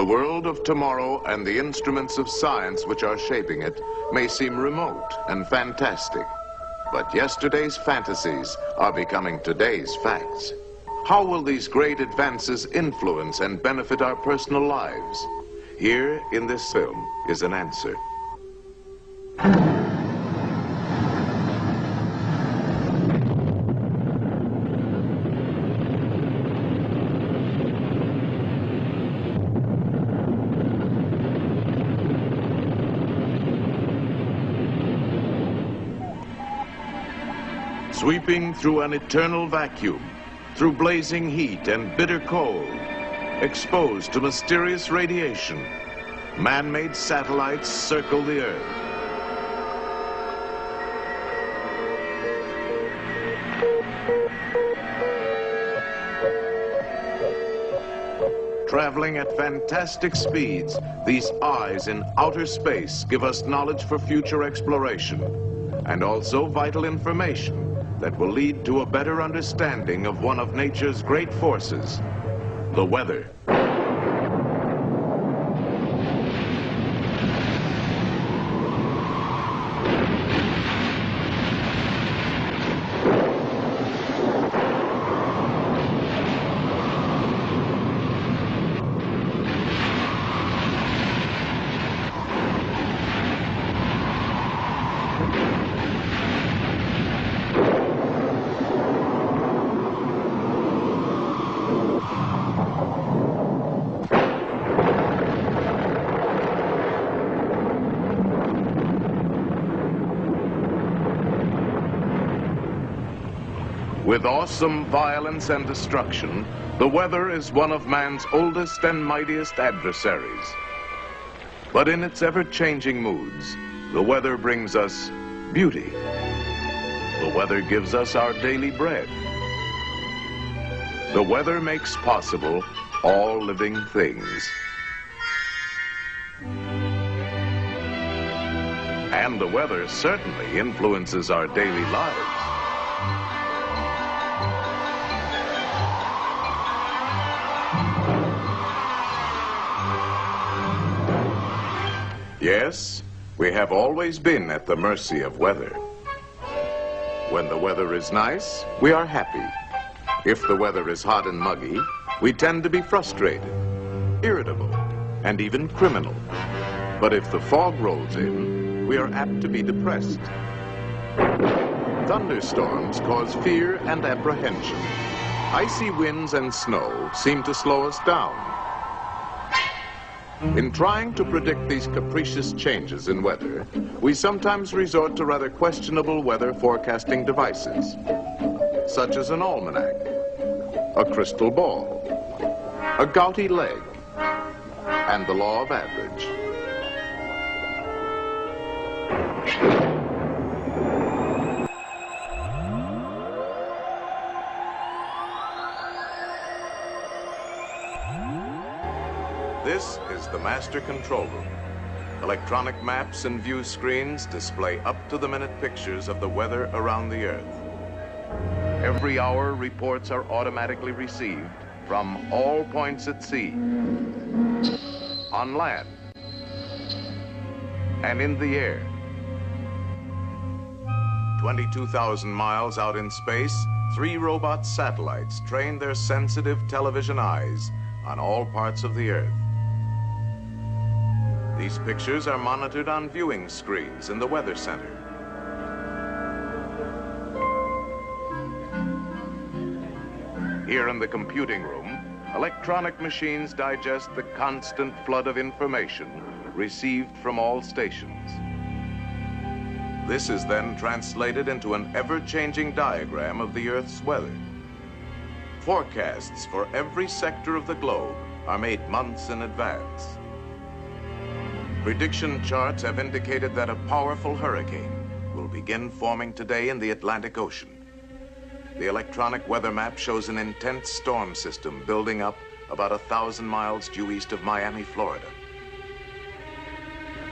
world of tomorrow and the instruments of science which are shaping it may seem remote and fantastic, but yesterday's fantasies are becoming today's facts. How will these great advances influence and benefit our personal lives? Here in this film is an answer. Sweeping through an eternal vacuum, through blazing heat and bitter cold, exposed to mysterious radiation, man-made satellites circle the Earth. Traveling at fantastic speeds, these eyes in outer space give us knowledge for future exploration, and also vital information that will lead to a better understanding of one of nature's great forces, the weather. With awesome violence and destruction, the weather is one of man's oldest and mightiest adversaries. But in its ever-changing moods, the weather brings us beauty. The weather gives us our daily bread. The weather makes possible all living things. And the weather certainly influences our daily lives. Yes, we have always been at the mercy of weather. When the weather is nice, we are happy. If the weather is hot and muggy, we tend to be frustrated, irritable, and even criminal. But if the fog rolls in, we are apt to be depressed. Thunderstorms cause fear and apprehension. Icy winds and snow seem to slow us down. In trying to predict these capricious changes in weather, we sometimes resort to rather questionable weather forecasting devices, such as an almanac, a crystal ball, a gouty leg, and the law of average. This is the master control room. Electronic maps and view screens display up-to-the-minute pictures of the weather around the Earth. Every hour, reports are automatically received from all points at sea, on land, and in the air. 22,000 miles out in space, 3 robot satellites train their sensitive television eyes on all parts of the Earth. These pictures are monitored on viewing screens in the Weather Center. Here in the computing room, electronic machines digest the constant flood of information received from all stations. This is then translated into an ever-changing diagram of the Earth's weather. Forecasts for every sector of the globe are made months in advance. Prediction charts have indicated that a powerful hurricane will begin forming today in the Atlantic Ocean. The electronic weather map shows an intense storm system building up about 1,000 miles due east of Miami, Florida.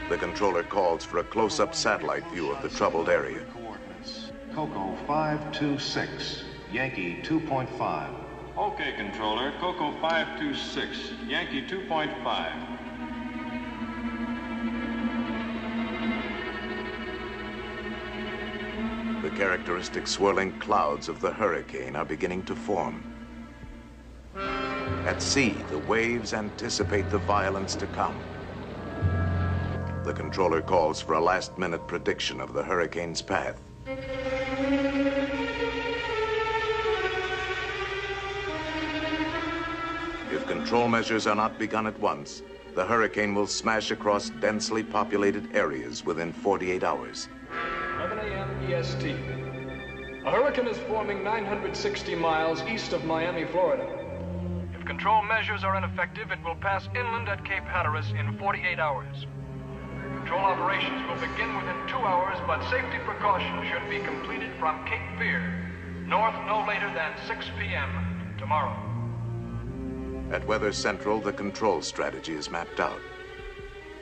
The controller calls for a close-up satellite view of the troubled area. Coordinates: Coco 526, Yankee 2.5, Okay, controller. Coco 526, Yankee 2.5. The characteristic swirling clouds of the hurricane are beginning to form. At sea, the waves anticipate the violence to come. The controller calls for a last-minute prediction of the hurricane's path. If control measures are not begun at once, the hurricane will smash across densely populated areas within 48 hours. 11 a.m. EST. A hurricane is forming 960 miles east of Miami, Florida. If control measures are ineffective, it will pass inland at Cape Hatteras in 48 hours. Control operations will begin within 2 hours, but safety precautions should be completed from Cape Fear, north no later than 6 p.m. tomorrow. At Weather Central, the control strategy is mapped out.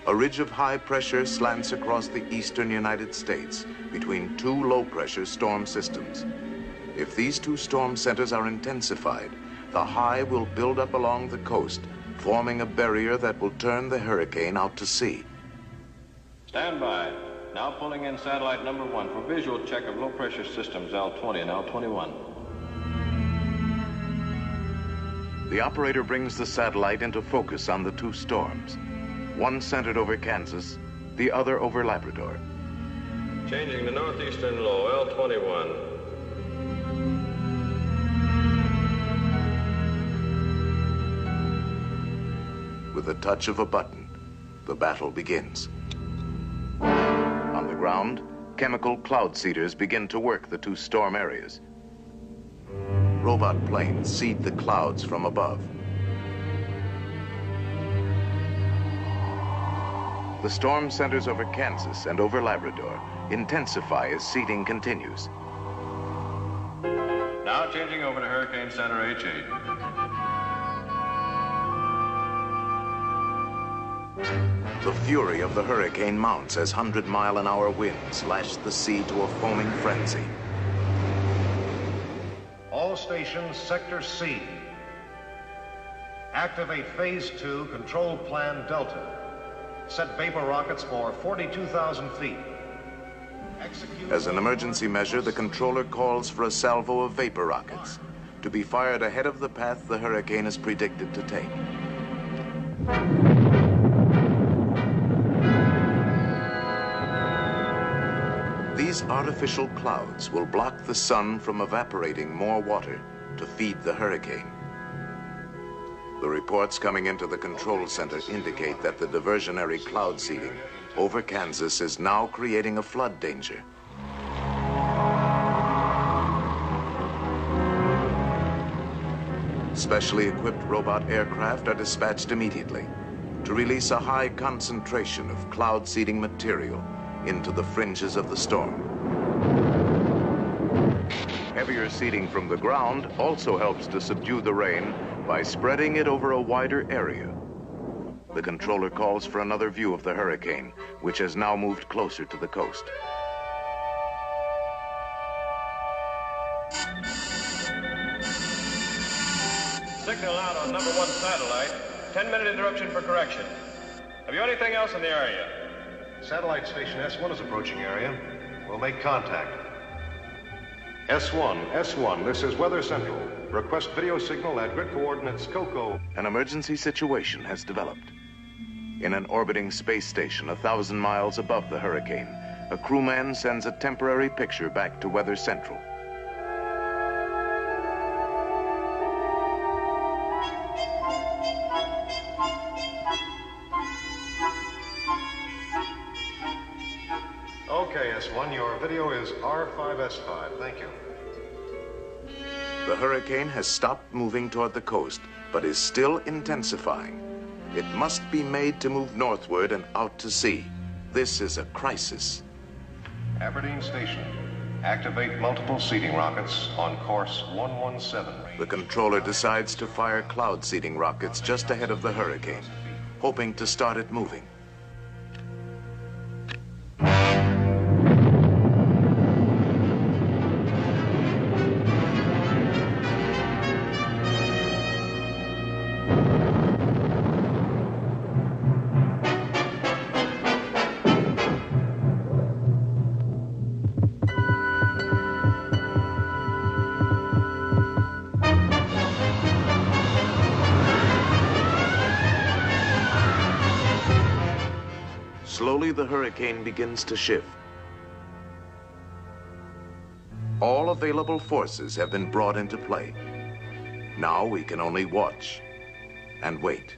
A ridge of high pressure slants across the eastern United States between two low-pressure storm systems. If these two storm centers are intensified, the high will build up along the coast, forming a barrier that will turn the hurricane out to sea. Stand by. Now pulling in satellite number 1 for visual check of low-pressure systems L20 and L21. The operator brings the satellite into focus on the two storms. One centered over Kansas, the other over Labrador. Changing to northeastern low, L21. With the touch of a button, the battle begins. On the ground, chemical cloud seeders begin to work the two storm areas. Robot planes seed the clouds from above. The storm centers over Kansas and over Labrador intensify as seeding continues. Now changing over to Hurricane Center H8. The fury of the hurricane mounts as 100-mile-an-hour winds lash the sea to a foaming frenzy. All stations, Sector C. Activate Phase 2, Control Plan Delta. Set vapor rockets for 42,000 feet. Execute. As an emergency measure, the controller calls for a salvo of vapor rockets to be fired ahead of the path the hurricane is predicted to take. These artificial clouds will block the sun from evaporating more water to feed the hurricane. The reports coming into the control center indicate that the diversionary cloud seeding over Kansas is now creating a flood danger. Specially equipped robot aircraft are dispatched immediately to release a high concentration of cloud seeding material into the fringes of the storm. Heavier seeding from the ground also helps to subdue the rain by spreading it over a wider area. The controller calls for another view of the hurricane, which has now moved closer to the coast. Signal out on number 1 satellite. 10-minute interruption for correction. Have you anything else in the area? Satellite station S1 is approaching area. We'll make contact. S1, this is Weather Central. Request video signal at grid coordinates Coco. An emergency situation has developed. In an orbiting space station 1,000 miles above the hurricane, a crewman sends a temporary picture back to Weather Central. Okay, S1, your video is R5S5. Thank you. The hurricane has stopped moving toward the coast, but is still intensifying. It must be made to move northward and out to sea. This is a crisis. Aberdeen Station. Activate multiple seeding rockets on course 117. The controller decides to fire cloud seeding rockets just ahead of the hurricane, hoping to start it moving. slowly the hurricane begins to shift. All available forces have been brought into play. Now we can only watch and wait.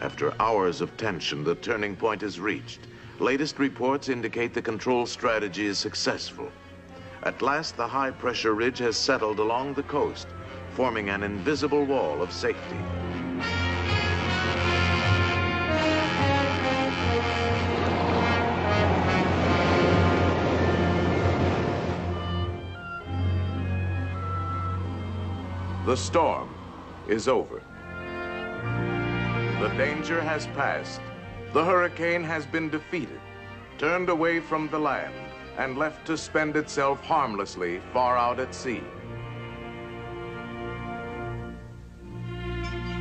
After hours of tension, the turning point is reached. Latest reports indicate the control strategy is successful. At last, the high-pressure ridge has settled along the coast, forming an invisible wall of safety. The storm is over. The danger has passed. The hurricane has been defeated, turned away from the land, and left to spend itself harmlessly far out at sea.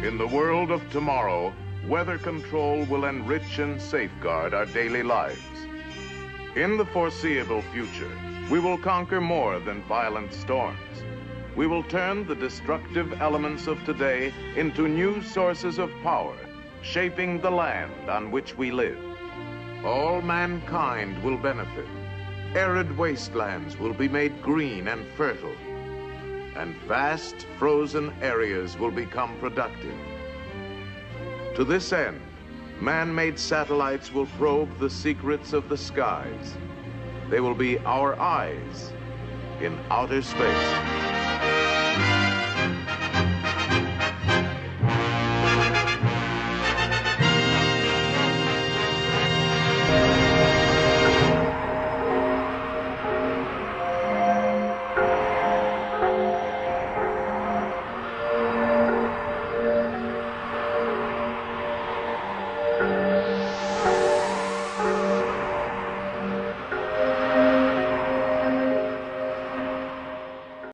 In the world of tomorrow, weather control will enrich and safeguard our daily lives. In the foreseeable future, we will conquer more than violent storms. We will turn the destructive elements of today into new sources of power, shaping the land on which we live. All mankind will benefit. Arid wastelands will be made green and fertile, and vast frozen areas will become productive. To this end, man-made satellites will probe the secrets of the skies. They will be our eyes in outer space.